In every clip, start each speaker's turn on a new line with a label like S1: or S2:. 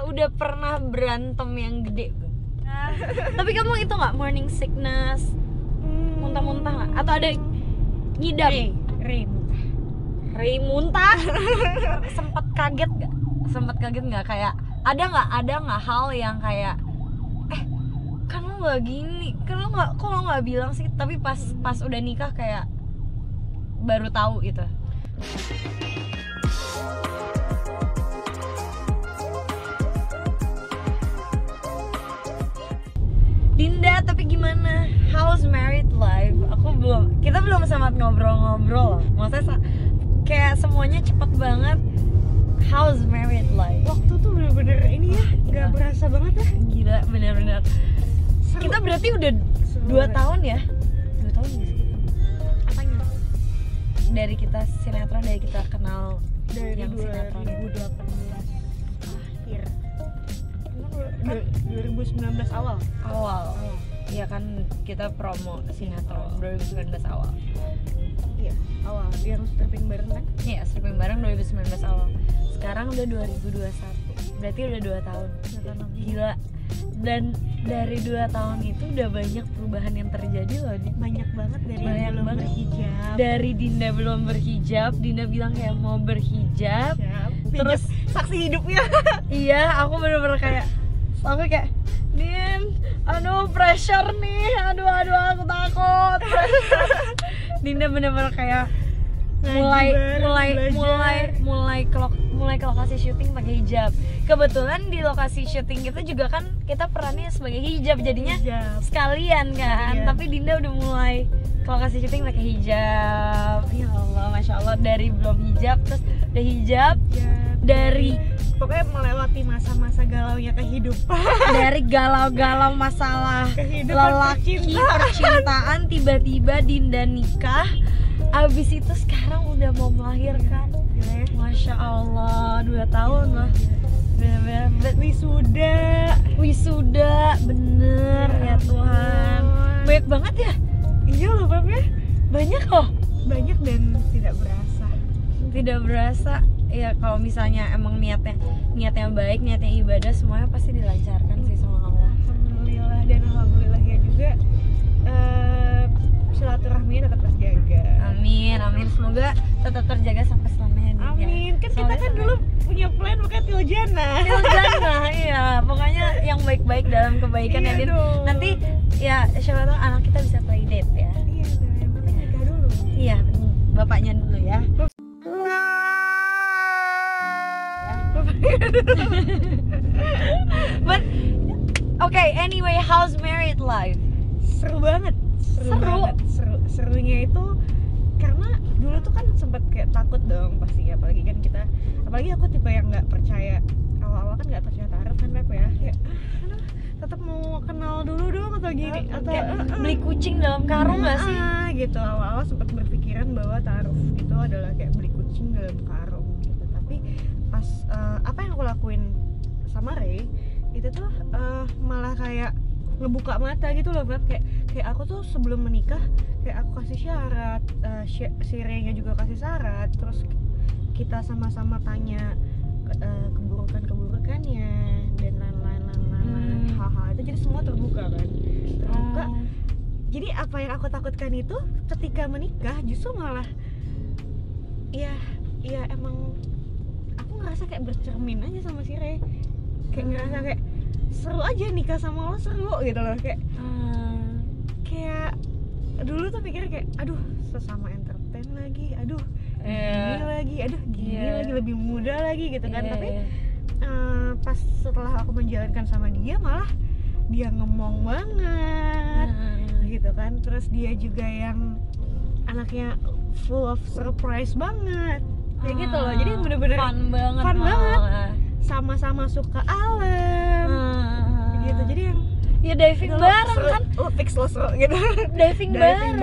S1: udah pernah berantem yang gede belum? Tapi kamu itu nggak morning sickness, muntah-muntah nggak? Atau ada ngidam? Rey muntah. Sempet kaget nggak kayak ada nggak hal yang kayak kan lo nggak gini, kan lo nggak bilang sih, tapi pas udah nikah kayak baru tahu itu. Dinda, tapi gimana? How's married life? Kita belum sempat ngobrol-ngobrol. Maksudnya kayak semuanya cepet banget. How's married life?
S2: Waktu tuh bener-bener ini ya, nggak berasa banget ya.
S1: Gila, bener-bener. Kita berarti udah 2 tahun ya? 2 tahun gak sih?
S2: Apanya?
S1: Dari kita sinetron, dari kita kenal
S2: Dari
S1: yang sinetron
S2: 2018 akhir. 2019 awal.
S1: Iya kan kita promo sinetron 2019 awal.
S2: Iya, awal. Yang stripping bareng kan?
S1: Iya, stripping bareng 2019 awal. Sekarang udah 2021. Berarti udah 2 tahun. Gila. Dan dari 2 tahun itu udah banyak perubahan yang terjadi loh.
S2: Banyak banget dari
S1: Banyak
S2: belum
S1: banget.
S2: berhijab.
S1: Dari Dinda belum berhijab, Dinda bilang kayak mau berhijab. Terus
S2: saksi hidupnya.
S1: iya, aku bener-bener kayak sampai kayak Din, aduh pressure nih, aduh aku takut. Dinda bener-bener kayak mulai ke lokasi syuting pakai hijab. Kebetulan di lokasi syuting kita juga kan kita perannya sebagai hijab, jadinya sekalian kan.
S2: Iya.
S1: Tapi Dinda udah mulai ke lokasi syuting pakai hijab. Ya Allah, masya Allah, dari belum hijab terus udah hijab. Dari
S2: pokoknya melewati masa-masa galaunya kehidupan.
S1: Dari galau-galau masalah
S2: Kehidupan
S1: lelaki percintaan, tiba-tiba Dinda nikah. Abis itu sekarang udah mau melahirkan. Masya Allah, 2 tahun lah. Bener-bener wisuda, bener ya Tuhan. Banyak banget ya?
S2: Iya loh Bab ya.
S1: Banyak loh.
S2: Banyak dan tidak berasa.
S1: Ya kalau misalnya emang niatnya baik, niatnya ibadah, semuanya pasti dilancarkan sih sama Allah.
S2: Alhamdulillah, dan alhamdulillahnya juga silaturahminya tetap terjaga.
S1: Amin, semoga tetap terjaga sampai selamanya.
S2: Amin. Kan kita kan dulu punya plan makanya Tiljana.
S1: Iya, pokoknya yang baik-baik dalam kebaikan ya
S2: Iya
S1: Din.
S2: dong.
S1: Nanti ya siapa tahu anak kita bisa play date ya.
S2: Iya, yang penting nikah dulu.
S1: Iya, bapaknya dulu ya. But okay, anyway, how's married life?
S2: Seru banget. Serunya itu karena dulu tuh kan sempet kayak takut dong pasti, apalagi aku tipe yang nggak percaya, awal-awal kan nggak percaya taruh kan Beb ya, kayak tetap mau kenal dulu dong atau gini atau
S1: Beli kucing dalam karung nggak sih?
S2: Gitu, awal-awal sempat berpikiran bahwa taruh itu adalah kayak beli kucing dalam karung gitu. Tapi pas apa yang aku lakuin sama Ray itu tuh malah kayak ngebuka mata gitu loh Beb. Kayak aku tuh sebelum menikah kayak aku kasih syarat, si Ray-nya juga kasih syarat, terus kita sama-sama tanya keburukannya dan lain-lain hal-hal itu, jadi semua terbuka kan, Jadi apa yang aku takutkan itu ketika menikah justru malah ya emang aku ngerasa kayak bercermin aja sama si Ray, kayak ngerasa kayak seru aja nikah sama lo, seru gitu loh, kayak dulu tuh pikir kayak aduh sesama entertain lagi, gini lagi lebih muda lagi gitu kan. Tapi pas setelah aku menjalankan sama dia malah dia ngomong banget gitu kan, terus dia juga yang anaknya full of surprise banget kayak gitu loh. Jadi bener-bener
S1: fun banget,
S2: sama-sama suka alam gitu. Jadi yang
S1: ya diving bareng kan,
S2: lo fix lo seru gitu.
S1: diving bareng.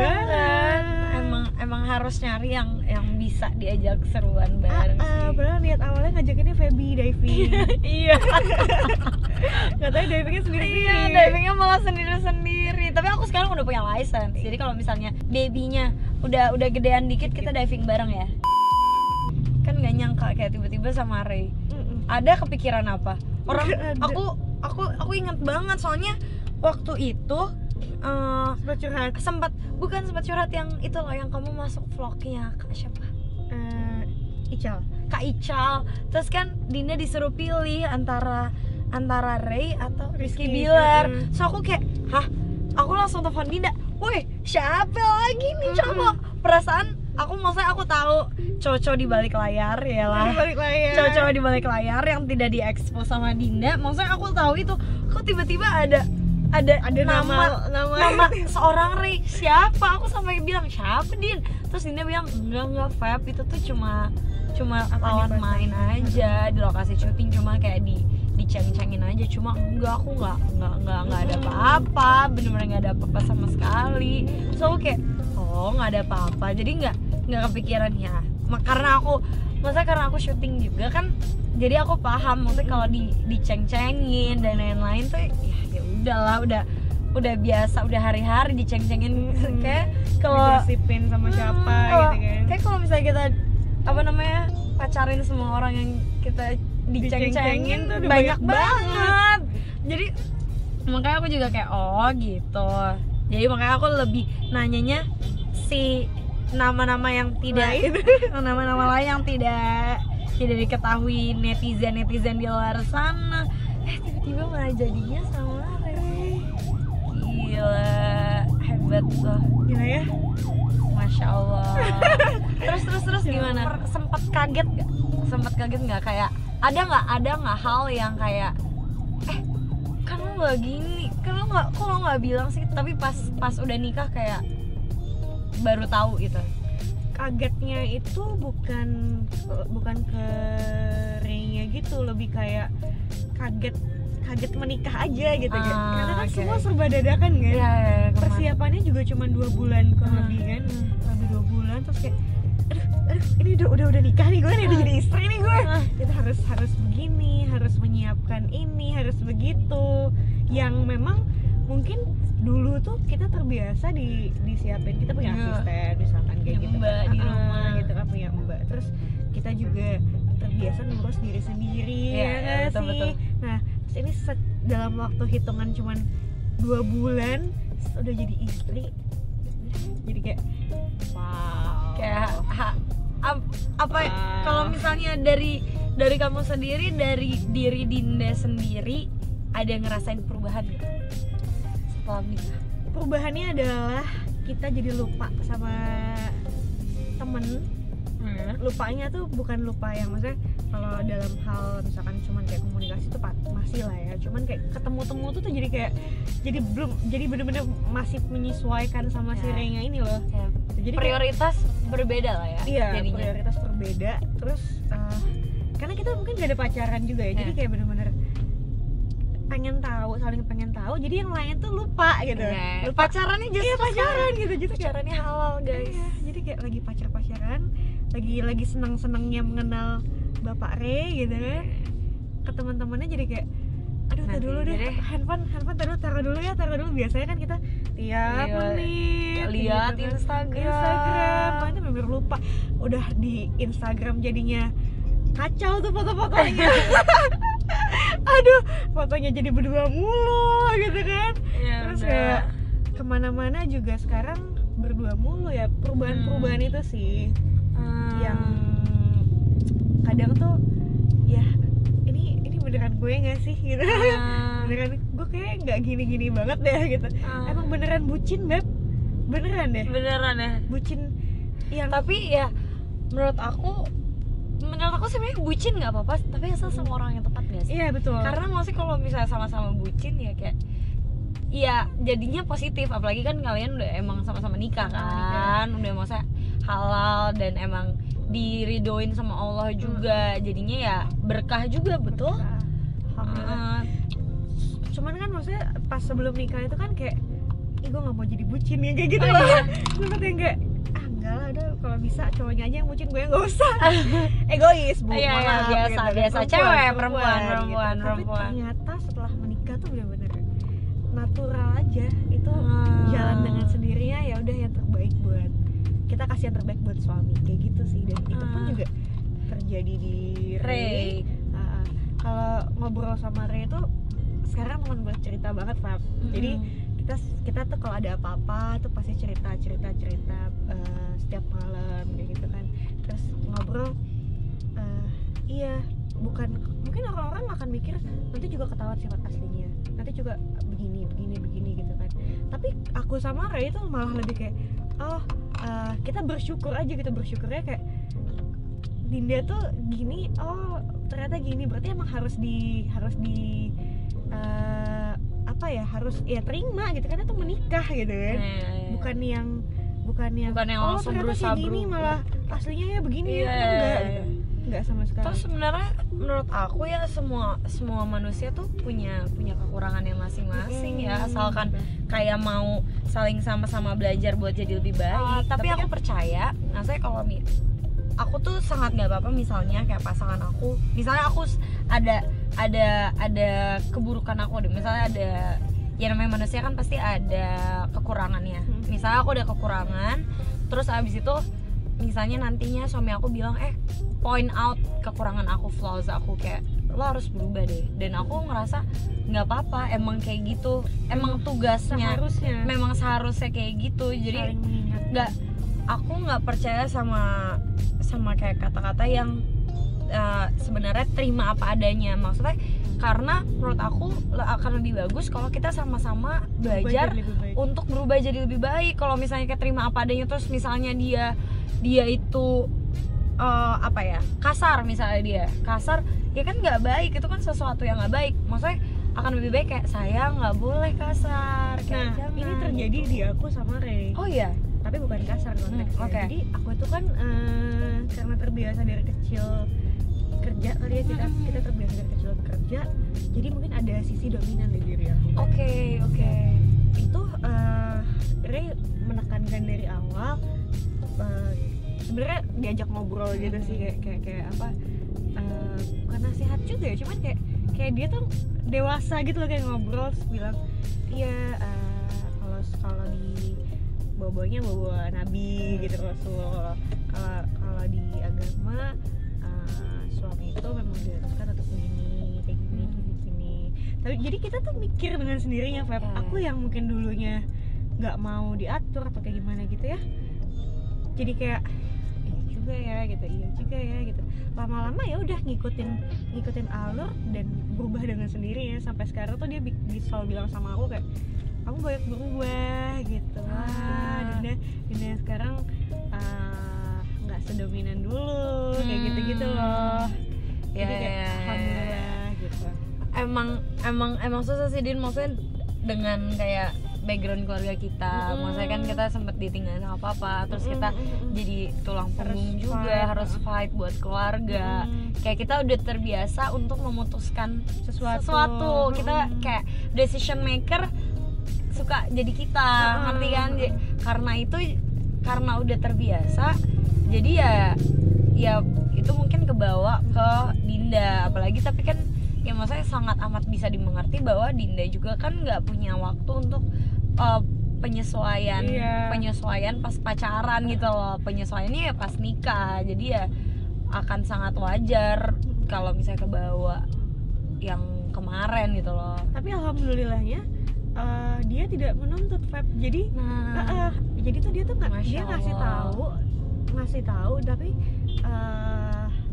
S1: Emang harus nyari yang bisa diajak seruan bareng sih.
S2: Padahal niat awalnya ngajakinnya Feby diving.
S1: Iya.
S2: Nggak tahu divingnya sendiri.
S1: Iya, divingnya malah sendiri. Tapi aku sekarang udah punya license. Jadi kalau misalnya babynya udah gedean dikit, kita diving bareng ya. Kan nggak nyangka kayak tiba-tiba sama Ray. Ada kepikiran apa? Orang
S2: Nggak ada.
S1: aku ingat banget soalnya waktu itu
S2: Sempat curhat.
S1: bukan sempat curhat yang itu loh, yang kamu masuk vlognya Kak siapa?
S2: Ical.
S1: Kak Ical. Terus kan Dinda disuruh pilih antara Ray atau Rizky
S2: Rizky,
S1: Bilar. So aku kayak, hah? Aku langsung telepon Dinda. Woi, siapa lagi nih cowok? Perasaan aku tahu cowok di balik layar ya lah.
S2: Di balik layar.
S1: Cowok di balik layar yang tidak diekspos sama Dinda. Maksudnya aku tahu itu. Kok tiba-tiba ada nama seorang Ray. Siapa? Aku sampai bilang, "Siapa, Din?" Terus Dinda bilang, "Enggak, Feb, itu tuh cuma lawan main aja di lokasi syuting, cuma kayak diceng-cengin aja, cuma aku nggak ada apa-apa, bener-bener nggak ada apa-apa sama sekali." So kayak, oh nggak ada apa-apa, jadi nggak kepikiran ya, karena aku syuting juga kan, jadi aku paham maksudnya kalau diceng-cengin dan lain-lain tuh ya udahlah, udah biasa, udah hari-hari diceng-cengin. Kayak kalau
S2: digosipin sama siapa gitu kan.
S1: kayak kalau misalnya kita pacarin semua orang yang kita diceng-cengin tuh banyak banget. Jadi makanya aku juga kayak oh gitu. Jadi makanya aku lebih nanyanya si nama-nama yang tidak nama-nama lain yang tidak diketahui netizen di luar sana. Tiba-tiba malah jadinya sama Ray. Gila, hebat tuh.
S2: Gila ya.
S1: Masya Allah. Terus gimana? Sempat kaget nggak kayak ada nggak hal yang kayak kan lo nggak gini, kok lo nggak bilang sih, tapi pas udah nikah kayak baru tahu gitu.
S2: Kagetnya itu bukan ke Ray-nya gitu, lebih kayak kaget menikah aja gitu kan. Karena kan semua serba dadakan kan.
S1: Ya,
S2: persiapannya juga cuma 2 bulan kurang lebih kan. Lebih 2 bulan terus kayak aduh ini udah nikah nih gue nih, udah jadi istri nih gue. Kita harus begini, harus menyiapkan ini, harus begitu. Yang memang mungkin dulu tuh kita terbiasa disiapin, kita punya asisten misalkan kayak gitu
S1: mbak di rumah
S2: gitu kan, punya mbak. Terus kita juga terbiasa ngurus diri sendiri ya sih.
S1: Betul.
S2: Nah terus ini dalam waktu hitungan cuman 2 bulan udah jadi istri, jadi kayak wow.
S1: Kayak kalau misalnya dari kamu sendiri, dari diri Dinda sendiri, ada ngerasain perubahan nggak setelah nikah?
S2: Perubahannya adalah kita jadi lupa sama temen. Lupanya tuh bukan lupa yang maksudnya kalau dalam hal misalkan cuman kayak komunikasi tuh masih lah ya, cuman kayak ketemu tuh jadi bener-bener masih menyesuaikan sama si Ray-nya ini loh. Jadi
S1: prioritas berbeda lah ya.
S2: Iya,
S1: jadinya.
S2: Prioritas berbeda. Terus karena kita mungkin gak ada pacaran juga ya, jadi kayak bener-bener saling pengen tahu, jadi yang lain tuh lupa gitu.
S1: Pacarannya justru
S2: pacaran gitu,
S1: pacarannya halal guys.
S2: Jadi kayak lagi pacaran, lagi senang-senangnya mengenal Bapak Ray gitu kan. Ke teman-temannya jadi kayak aduh taruh dulu deh, handphone taruh dulu. Biasanya kan kita tiap menit
S1: lihat
S2: gitu kan.
S1: Instagram,
S2: makanya bener lupa. Udah di Instagram jadinya kacau tuh foto-fotonya. Aduh, fotonya jadi berdua mulu gitu kan. Terus kayak kemana-mana juga sekarang berdua mulu ya. Perubahan itu sih yang kadang tuh ya ini beneran gue nggak sih gitu. Beneran gue kayak nggak gini-gini banget deh gitu. Emang beneran bucin Beb, beneran ya bucin yang,
S1: tapi ya menurut aku sebenarnya bucin nggak apa-apa, tapi asal sama orang yang tepat nggak sih?
S2: iya betul.
S1: Karena maksudnya kalau misalnya sama-sama bucin ya kayak ya jadinya positif, apalagi kan kalian udah emang sama-sama nikah kan, udah maksudnya halal dan emang diridoin sama Allah juga, jadinya ya berkah juga. Betul.
S2: Alhamdulillah. Cuman kan maksudnya pas sebelum nikah itu kan kayak gue nggak mau jadi bucin ya kayak gitu loh. Sempet yang kayak enggak lah, udah kalau bisa cowoknya aja yang bucin, gue nggak usah. Egois bu.
S1: Biasa
S2: gitu.
S1: cewek perempuan.
S2: Tapi ternyata setelah menikah tuh bener-bener natural aja itu. Jalan dengan sendirinya, ya udah yang terbaik buat kita, kasih yang terbaik buat suami kayak gitu sih. Dan itu pun juga terjadi di Ray. kalau ngobrol sama Ray itu sekarang teman bercerita banget, Fab. Jadi kita tuh kalau ada apa-apa tuh pasti cerita setiap malam kayak gitu kan. Terus ngobrol, iya, mungkin orang-orang akan mikir nanti juga ketahuan sifat aslinya, nanti juga begini gitu kan. Tapi aku sama Ray itu malah lebih kayak kita bersyukur aja gitu, bersyukurnya kayak Dinda tuh gini, ternyata gini, berarti emang harus di harus terima gitu, karena tuh menikah gitu kan. Bukan yang
S1: langsung berusaha
S2: gini malah aslinya ya begini enggak sama sekali.
S1: Terus sebenarnya menurut aku ya semua manusia tuh punya kekurangannya masing-masing ya, asalkan kayak mau saling sama-sama belajar buat jadi lebih baik. Tapi aku percaya, saya kalau aku tuh sangat nggak apa-apa misalnya kayak pasangan aku, misalnya aku ada keburukan aku deh, misalnya ada, ya namanya manusia kan pasti ada kekurangannya. Misalnya aku ada kekurangan, terus abis itu misalnya nantinya suami aku bilang point out kekurangan aku, flaws aku, kayak lo harus berubah deh, dan aku ngerasa nggak apa-apa, emang kayak gitu, emang tugasnya memang seharusnya kayak gitu. Jadi aku nggak percaya sama kayak kata-kata yang sebenarnya terima apa adanya. Maksudnya karena menurut aku akan lebih bagus kalau kita sama-sama belajar untuk berubah jadi lebih baik. Kalau misalnya kayak terima apa adanya terus misalnya dia itu kasar, misalnya dia kasar, ya kan nggak baik, itu kan sesuatu yang nggak baik. Maksudnya akan lebih baik kayak saya nggak boleh kasar. Kayak
S2: ini terjadi di aku sama Ray.
S1: Oh iya,
S2: tapi bukan kasar konteksnya. Jadi aku itu kan karena terbiasa dari kecil kerja kali ya, kita terbiasa dari kecil bekerja, jadi mungkin ada sisi dominan di diri aku.
S1: Oke.
S2: Itu Ray menekankan dari awal, sebenarnya diajak ngobrol gitu sih, kayak apa, bukan nasihat juga ya, cuman kayak dia tuh dewasa gitu loh, kayak ngobrol terus bilang iya, kalau di bobonya bobo Nabi gitu, Rasul. Kalau di agama suami itu memang diharuskan untuk begini, kayak gini. Tapi jadi kita tuh mikir dengan sendirinya, Feb. Aku yang mungkin dulunya nggak mau diatur atau kayak gimana gitu ya, jadi kayak iya juga ya gitu. Lama-lama ya udah ngikutin alur dan berubah dengan sendirinya. Sampai sekarang tuh dia selalu bilang sama aku kayak, kamu banyak berubah gitu. Dinda sekarang nggak sedominan dulu, kayak gitu loh. Jadi kayak alhamdulillah gitu.
S1: Emang susah sih, Din, maksudnya dengan kayak background keluarga kita, maksudnya kan kita sempat ditinggal sama papa, terus kita jadi tulang punggung juga, harus fight buat keluarga. Kayak kita udah terbiasa untuk memutuskan sesuatu. Kita kayak decision maker suka jadi kita, ngerti kan? Karena udah terbiasa, jadi ya itu mungkin kebawa ke Dinda. Apalagi tapi kan ya maksudnya sangat amat bisa dimengerti bahwa Dinda juga kan nggak punya waktu untuk penyesuaian pas pacaran gitu loh. Penyesuaiannya ya pas nikah. Jadi ya akan sangat wajar kalau misalnya kebawa yang kemarin gitu loh.
S2: Tapi alhamdulillahnya dia tidak menuntut, Feb. Jadi jadi tuh dia tuh ngasih tahu tapi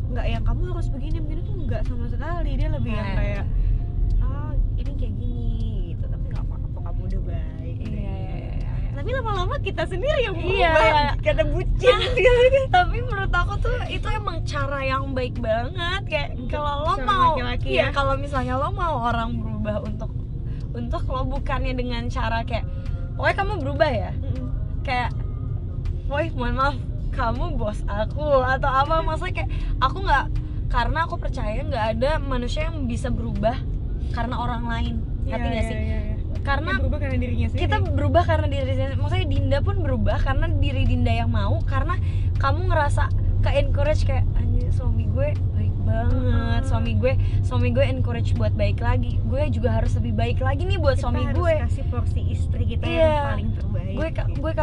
S2: nggak yang kamu harus begini tuh nggak sama sekali. Dia lebih yang kayak ini kayak gini gitu, tapi nggak apa-apa, kamu udah baik. Tapi lama-lama kita sendiri yang berubah karena bucin.
S1: Tapi menurut aku tuh itu emang cara yang baik banget. Kayak kalau lo mau kalau misalnya lo mau orang berubah untuk lo, bukannya dengan cara kayak pokoknya kamu berubah ya, kayak woi mohon maaf kamu bos aku atau apa. Maksudnya kayak aku nggak, karena aku percaya nggak ada manusia yang bisa berubah karena orang lain. Ngerti nggak sih? Karena
S2: berubah karena dirinya sendiri.
S1: Kita berubah karena diri sendiri. Maksudnya Dinda pun berubah karena diri Dinda yang mau, karena kamu ngerasa ke-encourage kayak anjir suami gue baik banget, suami gue encourage buat baik lagi, gue juga harus lebih baik lagi nih buat suami gue.
S2: Kita harus kasih porsi istri kita yang paling terbaik.
S1: Gue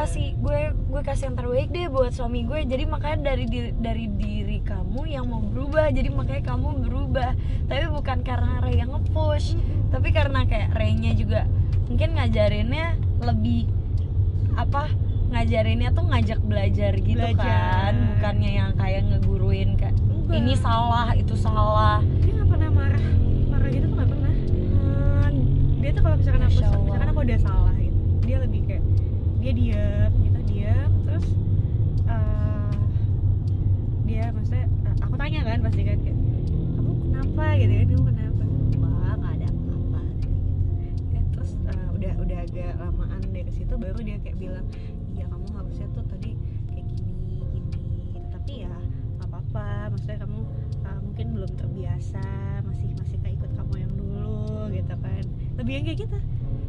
S1: kasih yang terbaik deh buat suami gue. Jadi makanya dari diri kamu yang mau berubah, jadi makanya kamu berubah. Tapi bukan karena Ray yang nge-push, tapi karena kayak Ray-nya juga mungkin ngajarinnya lebih ngajarinnya tuh ngajak belajar gitu kan, bukannya yang kayak ngeguruin kayak ini salah itu salah.
S2: Dia nggak pernah marah gitu tuh, nggak pernah. Dia tuh kalau misalkan aku udah salah gitu, dia lebih kayak dia diam terus dia maksudnya aku tanya kan pasti kan kayak kamu kenapa gitu kan, kamu kenapa, wah nggak ada apa-apa gitu. Ya, terus udah agak lamaan dari situ baru dia kayak bilang iya kamu harusnya tuh tadi kayak gini gitu, tapi ya nggak apa-apa, maksudnya kamu mungkin belum terbiasa, masih kayak ikut kamu yang dulu gitu kan, lebih yang kayak gitu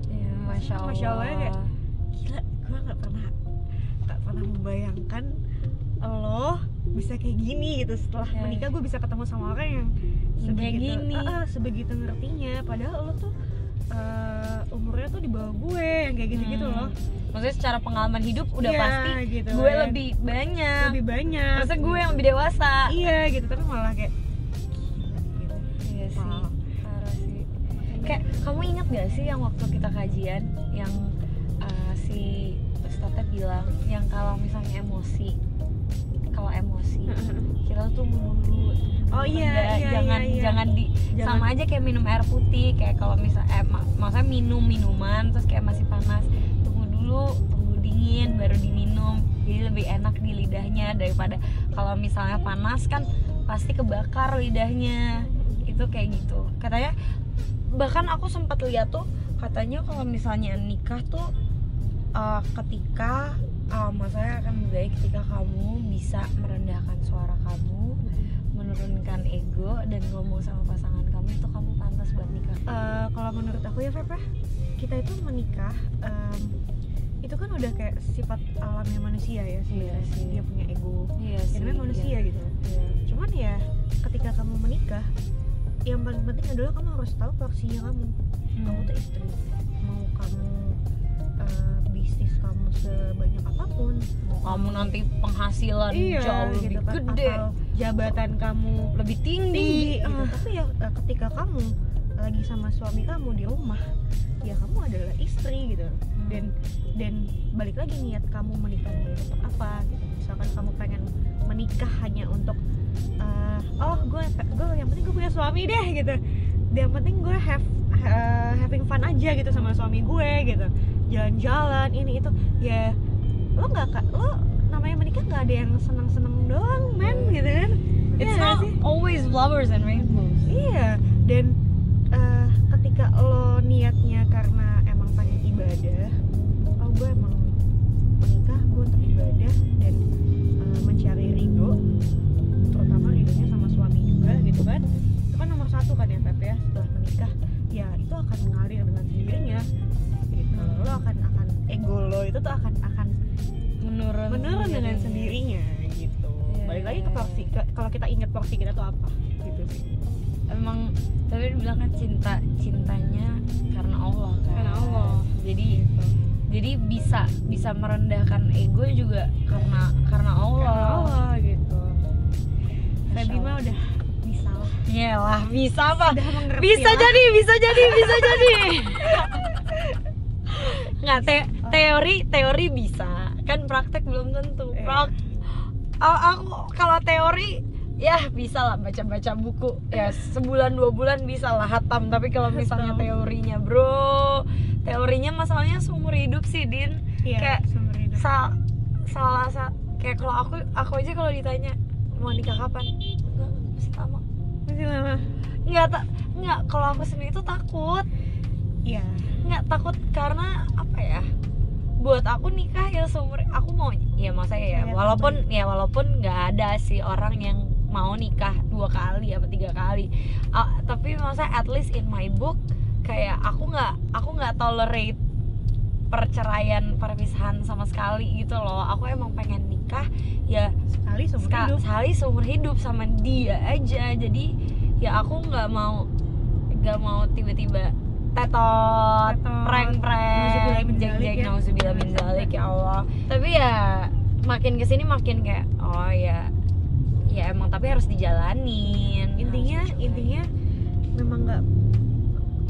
S1: Ya, Masya Allah
S2: kayak gila, gue nggak pernah membayangkan lo bisa kayak gini gitu setelah menikah. Gue bisa ketemu sama orang yang sebegitu ngertinya, padahal lo tuh umurnya tuh di bawah gue yang kayak gitu loh.
S1: Maksudnya secara pengalaman hidup udah pasti
S2: gitu,
S1: gue
S2: kan.
S1: lebih banyak.
S2: Maksudnya
S1: gue yang lebih dewasa.
S2: Iya gitu, tapi malah kayak gitu.
S1: Iya sih, parah sih. Kayak kamu ingat gak sih yang waktu kita kajian yang si Ustadznya bilang yang kalau misalnya emosi kita tuh dulu.
S2: Oh iya,
S1: jangan sama aja kayak minum air putih, kayak kalau misalnya maksudnya minum minuman terus kayak masih panas, tunggu dingin baru diminum, jadi lebih enak di lidahnya daripada kalau misalnya panas kan pasti kebakar lidahnya. Itu kayak gitu katanya. Bahkan aku sempat lihat tuh katanya kalau misalnya nikah tuh ketika maksudnya akan lebih baik ketika kamu bisa merendahkan suara kamu, menurunkan ego, dan ngomong sama pasangan kamu itu kamu pantas buat nikah.
S2: Kalau menurut aku ya Feb, kita itu menikah itu kan udah kayak sifat alamnya manusia ya sih.
S1: Iya sih.
S2: Dia punya ego.
S1: Iya sih.
S2: Namanya manusia gitu.
S1: Iya.
S2: Cuman ya ketika kamu menikah, yang paling penting adalah kamu harus tahu porsinya kamu. Kamu tuh istri, mau kamu bisnis kamu sebanyak apapun,
S1: mau kamu nanti penghasilan jauh lebih
S2: kan,
S1: gede,
S2: atau jabatan kamu
S1: lebih tinggi
S2: gitu. Tapi ya ketika kamu lagi sama suami kamu di rumah, ya kamu adalah istri gitu. Dan balik lagi niat kamu menikahnya untuk apa gitu. Misalkan kamu pengen menikah hanya untuk gue yang penting gue punya suami deh gitu, yang penting gue having fun aja gitu sama suami gue gitu, jalan-jalan ini itu, ya lo namanya menikah nggak ada yang senang-senang doang men gitu kan.
S1: It's not always flowers and rainbows.
S2: Iya, dan ketika lo niatnya karena emang pengen ibadah, gue emang menikah gue untuk ibadah dan mencari ridho, terutama ridhonya sama suami juga gitu kan. Itu kan nomor satu kan ya Pep ya. Setelah menikah ya itu akan mengalir dengan sendirinya gitu. Lo akan ego lo itu tuh akan menurun dengan sendirinya gitu. Balik lagi ke porsi, kalau kita ingat porsi kita tuh apa gitu sih.
S1: Emang tapi dibilang kan cintanya karena Allah kan.
S2: Karena Allah.
S1: Jadi bisa merendahkan ego juga karena Allah
S2: gitu. Febi mah udah bisa lah.
S1: Iyalah, bisa apa?
S2: Bisa
S1: jadi. Nggak, teori bisa. Kan praktek belum tentu. Aku kalau teori ya bisa lah, baca buku ya sebulan 2 bulan bisa lah hatam. Tapi kalau misalnya teorinya teorinya masalahnya seumur hidup sih Din.
S2: Iya,
S1: kayak
S2: seumur hidup.
S1: salah kayak kalau aku aja kalau ditanya mau nikah kapan, masih lama nggak kalau aku sendiri tuh takut.
S2: Iya,
S1: nggak takut karena apa ya, buat aku nikah ya seumur aku mau ya, masa ya walaupun nggak ada sih orang yang mau nikah 2 kali apa 3 kali, tapi masa at least in my book kayak aku nggak tolerate perpisahan sama sekali gitu loh. Aku emang pengen nikah ya sekali seumur hidup sama dia aja. Jadi ya aku nggak mau tiba-tiba tetot, prank, jeng-jeng, nauzubillah min dzalik ya Allah. Tapi ya makin kesini makin kayak oh ya ya emang tapi harus dijalanin.
S2: Intinya memang nggak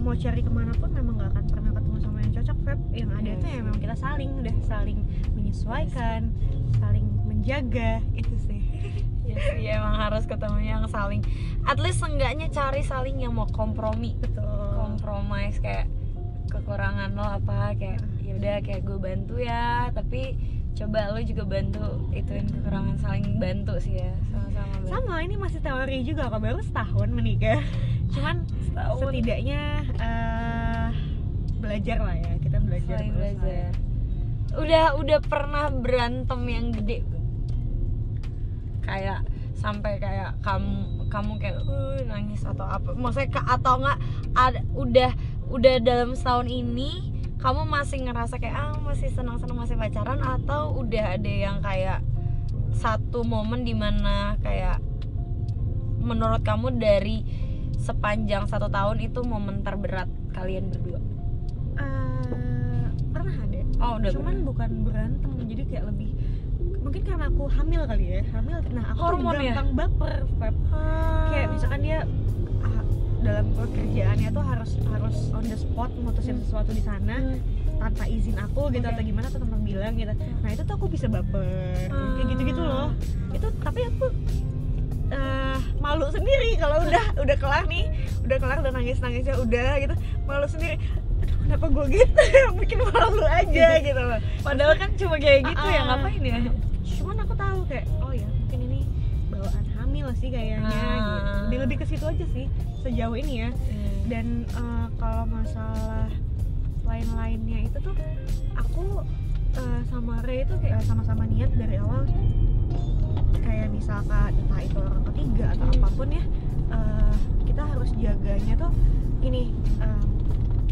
S2: mau cari kemana pun memang nggak akan pernah ketemu sama yang cocok, Feb. Yang ada tuh ya memang kita saling menyesuaikan, saling menjaga, itu sih.
S1: Ya sih, emang harus ketemu yang saling, at least seenggaknya cari saling yang mau kompromi.
S2: Betul.
S1: Compromise, kayak kekurangan lo apa, kayak ya udah kayak gue bantu ya, tapi coba lo juga bantu ituin kekurangan, saling bantu sih ya, sama-sama bantu.
S2: Sama, ini masih teori juga kok, baru setahun menikah. Cuman setidaknya belajar lah ya, kita belajar
S1: saling
S2: terus
S1: belajar. Udah pernah berantem yang gede belum? Kayak sampai kayak kamu kayak nangis atau apa, maksudnya atau enggak ada, udah dalam setahun ini kamu masih ngerasa kayak masih senang-senang masih pacaran, atau udah ada yang kayak satu momen dimana kayak menurut kamu dari sepanjang 1 tahun itu momen terberat kalian berdua?
S2: Pernah ada.
S1: Udah.
S2: Cuman bukan berantem, jadi kayak lebih mungkin karena aku hamil kali ya, nah aku tuh gampang baper, Feb. Kayak misalkan dia dalam pekerjaannya tuh harus on the spot mutusin sesuatu di sana tanpa izin aku gitu, atau gimana tuh teman bilang gitu. Nah itu tuh aku bisa baper, kayak gitu-gitu loh. Itu tapi aku malu sendiri kalau udah kelar nih, udah nangis-nangisnya udah gitu, malu sendiri. Aduh, kenapa gue gitu? Bikin malu aja gitu loh.
S1: Padahal kan cuma kayak gitu ya, ngapain ya?
S2: Cuman aku tahu kayak ya mungkin ini bawaan hamil sih kayaknya gitu. Lebih ke situ aja sih sejauh ini ya. Dan kalau masalah lain-lainnya itu tuh aku sama Ray itu kayak sama-sama niat dari awal, kayak misalkan entah itu orang ketiga atau apapun ya, kita harus jaganya tuh ini,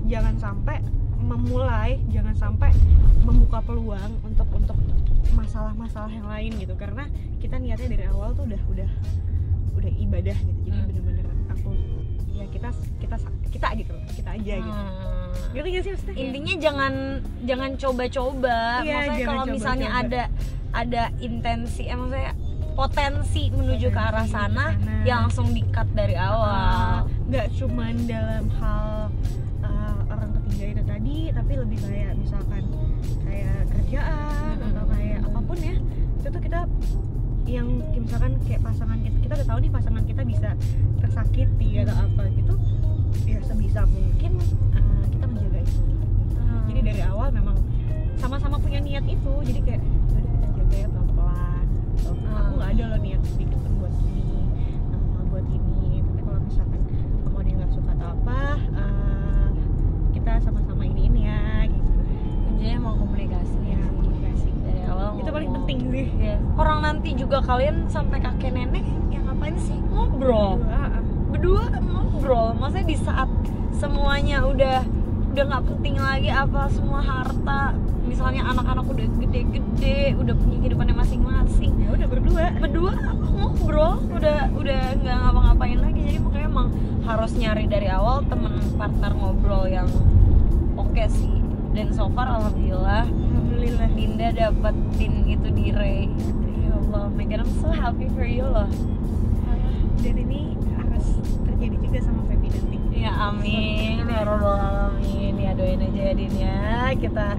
S2: jangan sampai membuka peluang untuk masalah-masalah yang lain gitu, karena kita niatnya dari awal tuh udah ibadah gitu. Jadi bener-bener aku ya kita gitu, kita aja gitu. Ngerti gak sih maksudnya?
S1: Intinya jangan coba-coba. Maksudnya kalau misalnya ada intensi, maksudnya potensi menuju ke arah sana, ya langsung di-cut dari awal.
S2: Nggak cuman dalam hal orang ketiga itu tadi, tapi lebih kayak misalkan kayak kerjaan atau kayak apapun ya. Itu tuh kita yang misalkan kayak pasangan kita udah tahu nih pasangan kita bisa tersakiti atau apa gitu, ya sebisa mungkin kita menjaga itu. Jadi dari awal memang sama-sama punya niat itu, jadi kayak udah kita jaga ya pelan-pelan. Aku nggak ada loh niat sedikit pun buat ini, tapi kalau misalkan kamu ada yang nggak suka atau apa, kita sama-sama ini ya gitu.
S1: Kuncinya mau komunikasi ya,
S2: komunikasi
S1: dari awal.
S2: Itu paling penting sih.
S1: Orang nanti juga kalian sampai kakek nenek yang ngapain sih? Ngobrol. Berdua kan ngobrol. Maksudnya di saat semuanya udah nggak penting lagi apa semua harta, misalnya anak-anak udah gede-gede, udah punya kehidupannya masing-masing,
S2: ya udah berdua
S1: ngobrol, udah nggak ngapa-ngapain lagi. Jadi makanya emang harus nyari dari awal temen partner ngobrol yang oke sih. Dan so far alhamdulillah Dinda dapetin itu di Ray. Ya Allah, my God, I'm so happy for you loh.
S2: Dan ini harus terjadi juga sama Feby nanti.
S1: Ya amin, ya Rabbal Alamin. Ya doain aja ya Din ya. Kita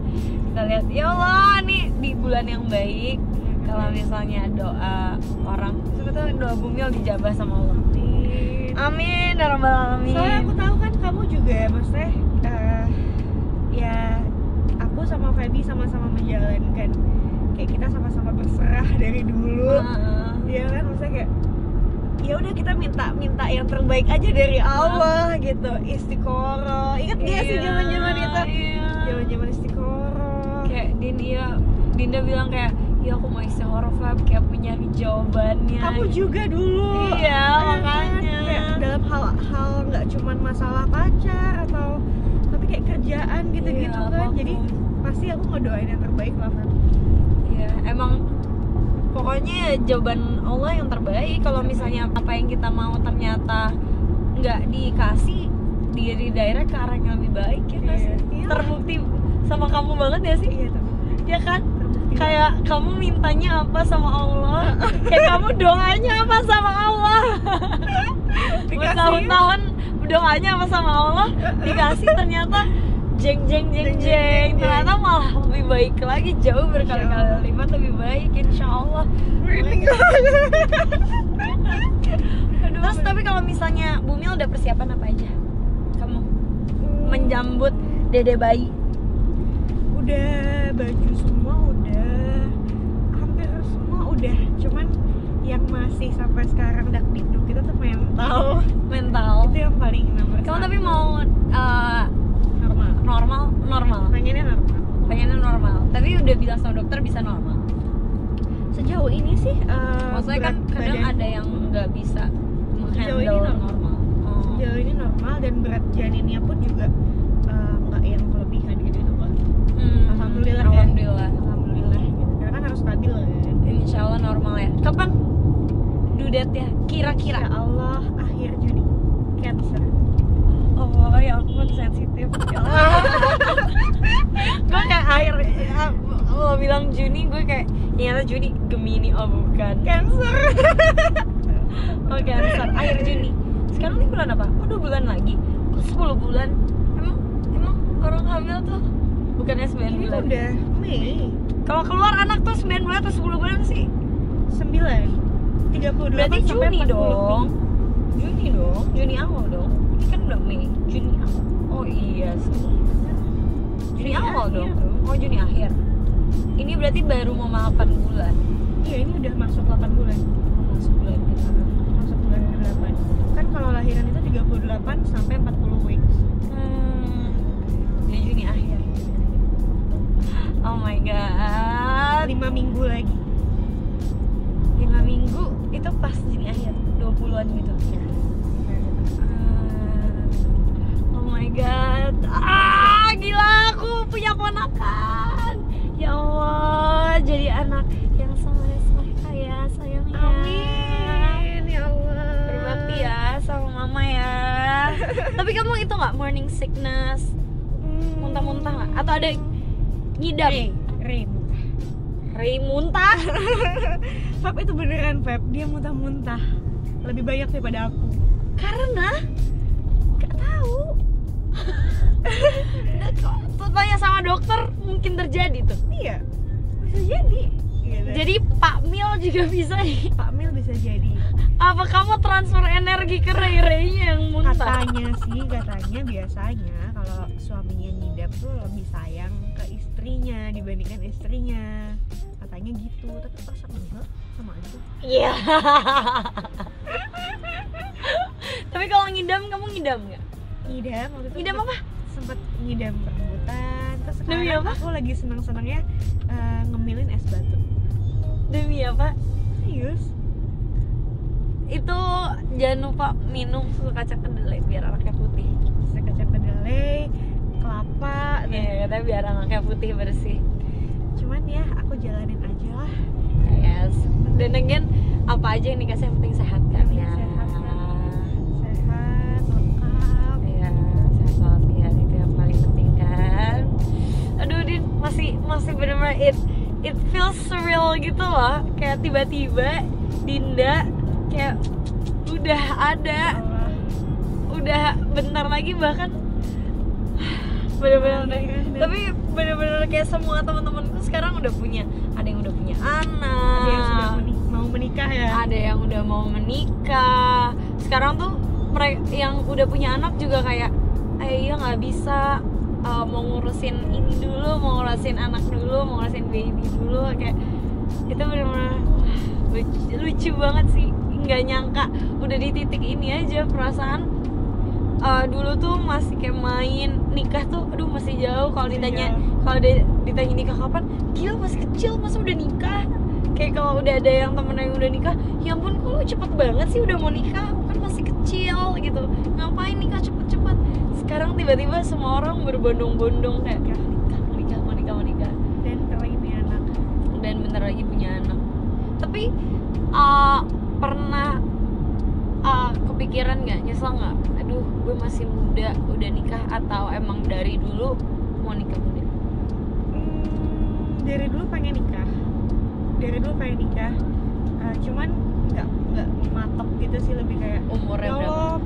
S1: lihat, ya Allah, nih di bulan yang baik. Kalau misalnya doa orang, sebetulnya doa Bumil dijabah sama Allah. Amin, ya Rabbal Alamin.
S2: Soalnya aku tahu kan kamu juga, maksudnya ya aku sama Feby sama-sama menjalankan, kayak kita sama-sama berserah dari dulu. Ya kan, maksudnya kayak ya udah kita minta yang terbaik aja dari Allah gitu. Istiqoroh, ingat gak sih zaman-zaman itu? Zaman-zaman istiqoroh.
S1: Kayak Dinda bilang kayak, ya aku mau istiqoroh Fab, kayak punya jawabannya.
S2: Kamu juga dulu.
S1: Iya, makanya.
S2: Kayak dalam hal nggak cuman masalah pacar atau tapi kayak kerjaan gitu-gitu kan. Jadi pasti aku ngedoain yang terbaik lah Fab.
S1: Iya, emang pokoknya jawaban Allah yang terbaik. Kalau misalnya apa yang kita mau ternyata nggak dikasih, di direct ke arah yang lebih baik, ya sih. Terbukti sama kamu banget ya sih.
S2: Iya,
S1: ya kan. Kayak kamu mintanya apa sama Allah, kayak kamu doanya apa sama Allah. Bertahun-tahun doanya apa sama Allah, dikasih ternyata jeng ternyata malah lebih baik lagi, jauh berkali-kali lipat lebih baik, insya Allah. Terus tapi kalau misalnya Bumil udah persiapan apa aja kamu menjambut dede bayi?
S2: Udah, baju semua udah, hampir semua udah, cuman yang masih sampai sekarang dakdikduk itu tuh mental itu yang paling nomor
S1: Kamu
S2: satu.
S1: tapi mau normal
S2: pengennya normal,
S1: tapi udah bilang sama dokter bisa normal.
S2: sejauh ini sih
S1: Maksudnya kan
S2: berat
S1: kadang
S2: badan-
S1: ada yang nggak bisa
S2: Sejauh ini
S1: menghandle
S2: normal.
S1: normal.
S2: sejauh ini normal, dan berat janinnya pun juga nggak yang kelebihan gitu Pak. Alhamdulillah ya. Alhamdulillah gitu. Karena kan harus stabil kan.
S1: Insya Allah normal ya. Kapan due date-nya? Kira-kira?
S2: Ya Allah, akhir Juni. Cancer.
S1: Oh ya ampun, sensitif. Gue kayak akhir lo bilang Juni, gue kayak ternyata Juni Gemini. Oh bukan,
S2: Cancer.
S1: oh Cancer. Akhir Juni. Sekarang ini bulan apa? Oh 2 bulan lagi. Kok 10 bulan? Emang orang hamil tuh bukannya 9
S2: Ini
S1: bulan?
S2: udah Mei.
S1: Kalau keluar anak tuh 9 bulan atau 10 bulan sih?
S2: 9. 38
S1: Berarti
S2: sampai
S1: Juni
S2: 40
S1: dong. Juni dong. Juni awal dong. Ini kan udah Mei. Juni awal. Oh iya sih. Juni awal
S2: akhir
S1: dong.
S2: dong.
S1: Oh Juni akhir. Ini berarti baru mau 8 bulan.
S2: Iya, ini udah masuk 8 bulan.
S1: Masuk bulan ke-8.
S2: Masuk bulan ke-8. Kan kalau lahiran itu 38 sampai 40 weeks.
S1: Ini Juni akhir. Oh my god.
S2: 5 minggu lagi.
S1: 5 minggu itu pas Juni akhir. 20-an gitu.
S2: Ya.
S1: Oh my god. Gila, aku punya ponakan. Ya Allah, jadi anak yang soleh ya sayangnya.
S2: Amin ya Allah.
S1: Berbakti ya sama mama ya. Tapi kamu itu nggak morning sickness, muntah-muntah nggak? Atau ada ngidam? Rey muntah?
S2: Feb itu beneran Feb, dia muntah-muntah. Lebih banyak daripada aku.
S1: Karena
S2: Gak tahu.
S1: tuh tanya sama dokter mungkin terjadi tuh.
S2: Iya, bisa jadi. Gitu.
S1: Jadi Pak Mil juga bisa nih.
S2: Pak Mil bisa jadi.
S1: Apa kamu transfer energi ke Rey-Reynya yang muntah?
S2: Katanya biasanya kalau suaminya nyidam tuh lebih sayang ke istrinya dibandingkan istrinya. Katanya gitu, tapi perasaan enggak, sama aja.
S1: Iya. Tapi kalau ngidam, kamu ngidam nggak?
S2: Ngidam waktu itu
S1: Ngidam apa?
S2: sempet ngidam rambutan. Terus
S1: Demi
S2: sekarang
S1: apa?
S2: aku lagi senang-senangnya ngemilin es batu.
S1: Demi apa?
S2: Serius?
S1: Itu jangan lupa minum susu kacang kedelai biar anaknya putih.
S2: Susu kacang kedelai, kelapa.
S1: Iya, katanya biar anaknya putih bersih.
S2: Cuman ya aku jalanin aja lah.
S1: Yes. Dan again, apa aja yang dikasih yang penting sehat kan ya.
S2: Sehat, lengkap.
S1: Iya, sehat walafiat itu yang paling penting kan. Aduh, Din, masih bener-bener it feels surreal gitu loh. Kayak tiba-tiba Dinda kayak udah ada,
S2: Allah.
S1: udah bentar lagi bahkan bener-bener tapi bener-bener kayak semua teman-temanku sekarang udah punya, ada yang udah punya anak,
S2: Ada yang sudah mau menikah ya.
S1: ada yang udah mau menikah. Sekarang tuh mereka yang udah punya anak juga kayak iya nggak bisa, mau ngurusin ini dulu, mau ngurusin anak dulu, mau ngurusin baby dulu. Kayak itu bener-bener lucu banget sih, nggak nyangka udah di titik ini aja. Perasaan dulu tuh masih kayak main, nikah tuh aduh masih jauh. Kalau ditanya nikah kapan, gila masih kecil masa udah nikah. Kayak kalau udah ada yang temen yang udah nikah, ya ampun kok lu cepet banget sih udah mau nikah, kan masih kecil gitu, ngapain nikah cepet-cepet. Sekarang tiba-tiba semua orang berbondong-bondong kayak mau nikah
S2: Dan kalau lagi punya anak.
S1: dan bentar lagi punya anak. Tapi pernah kepikiran nggak, nyesel nggak, aduh gue masih muda udah nikah, atau emang dari dulu mau nikah muda?
S2: dari dulu pengen nikah. Cuman nggak matok gitu sih, lebih kayak
S1: Umurnya
S2: ya
S1: berapa?
S2: Allah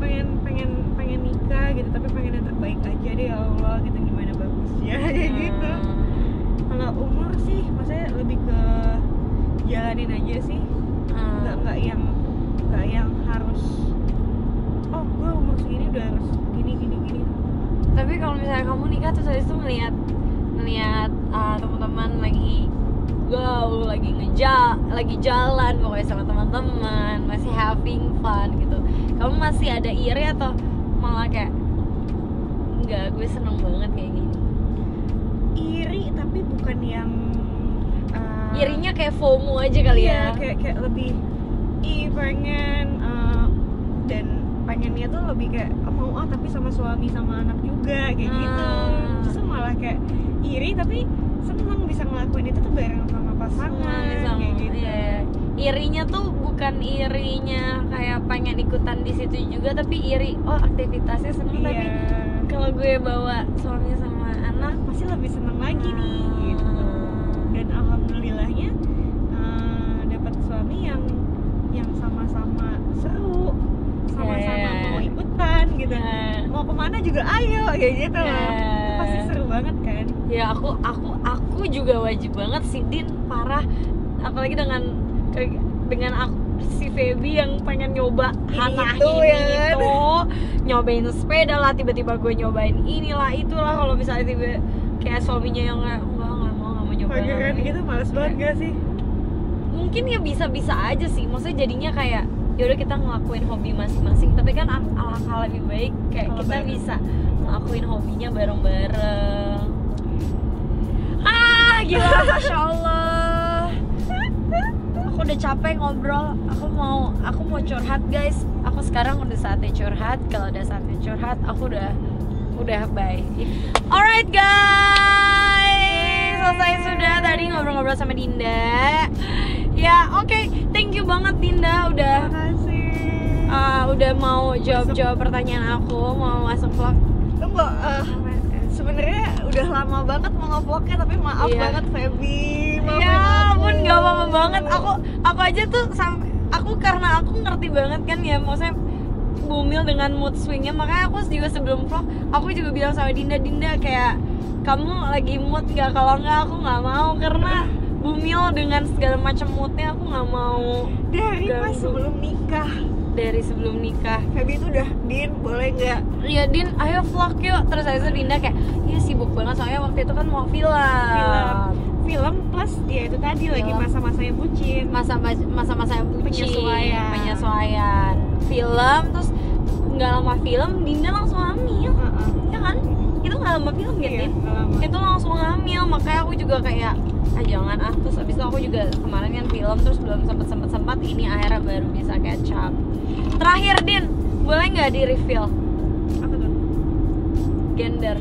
S2: pengen nikah gitu, tapi pengen yang terbaik aja deh ya Allah gitu, gimana bagusnya kayak gitu. Kalau umur sih maksudnya lebih ke jalanin aja sih, nggak yang harus oh gue umur segini udah harus gini.
S1: Tapi kalau misalnya kamu nikah terus habis itu ngeliat teman-teman lagi gaul, lagi jalan pokoknya sama teman-teman, masih having fun gitu, kamu masih ada iri atau malah kayak enggak, gue seneng banget kayak gini?
S2: Iri tapi bukan yang
S1: irinya kayak FOMO aja kali
S2: iya,
S1: ya.
S2: kayak lebih pengen dan pengennya tuh lebih kayak mau tapi sama suami sama anak juga kayak gitu. Justru malah kayak iri tapi seneng bisa ngelakuin itu tuh bareng sama pasangan kayak gitu.
S1: Iya. Irinya tuh bukan irinya kayak pengen ikutan di situ juga, tapi iri aktivitasnya seneng. Tapi kalau gue bawa suami sama anak
S2: pasti lebih seneng lagi nih gitu. Dan alhamdulillahnya dapat suami yang sama-sama seru, sama-sama mau ikutan gitu. Mau kemana juga ayo kayak gitu loh. Itu pasti seru banget kan.
S1: Ya aku juga wajib banget sih Din, parah, apalagi dengan aku si Feby yang pengen nyoba nyobain sepeda lah, tiba-tiba gue nyobain inilah itulah. Kalau misalnya tiba kayak suaminya yang nggak mau nyobain
S2: kan gitu, males banget gak sih?
S1: Mungkin ya bisa aja sih, maksudnya jadinya kayak yaudah kita ngelakuin hobi masing-masing, tapi kan alangkah lebih baik kayak kita bisa ngelakuin hobinya bareng-bareng. Gila, Masya Allah. Aku udah capek ngobrol, aku mau curhat guys. Aku sekarang udah saatnya curhat. Kalau udah saatnya curhat, aku udah bye. Alright guys, selesai sudah tadi ngobrol-ngobrol sama Dinda. Ya oke, thank you banget Dinda udah udah mau jawab pertanyaan aku, mau masuk vlog.
S2: Tunggu, sebenarnya udah lama banget mau nge-vlognya, tapi maaf banget Feby.
S1: Ya ampun, gak apa-apa banget. Aku aja tuh karena aku ngerti banget kan ya, maksudnya Bumil dengan mood swingnya, makanya aku juga sebelum vlog aku juga bilang sama Dinda kayak kamu lagi mood nggak? Kalau nggak aku nggak mau, karena Bumil dengan segala macam moodnya aku nggak mau. Dari sebelum nikah
S2: Feby itu udah, Din boleh nggak?
S1: Iya Din, ayo vlog yuk. Terus habis itu Dinda kayak iya sibuk banget soalnya waktu itu kan mau
S2: film plus ya itu tadi lagi masa-masa yang bucin,
S1: masa-masa yang bucin, penyesuaian film. Terus nggak lama film Dinda langsung hamil, ya kan? Itu nggak lama film ya Din? Itu langsung hamil, makanya aku juga kayak jangan terus habis itu aku juga kemarin kan film, terus belum sempat ini akhirnya baru bisa catch up. Terakhir Din, boleh nggak di reveal
S2: apa tuh?
S1: gender?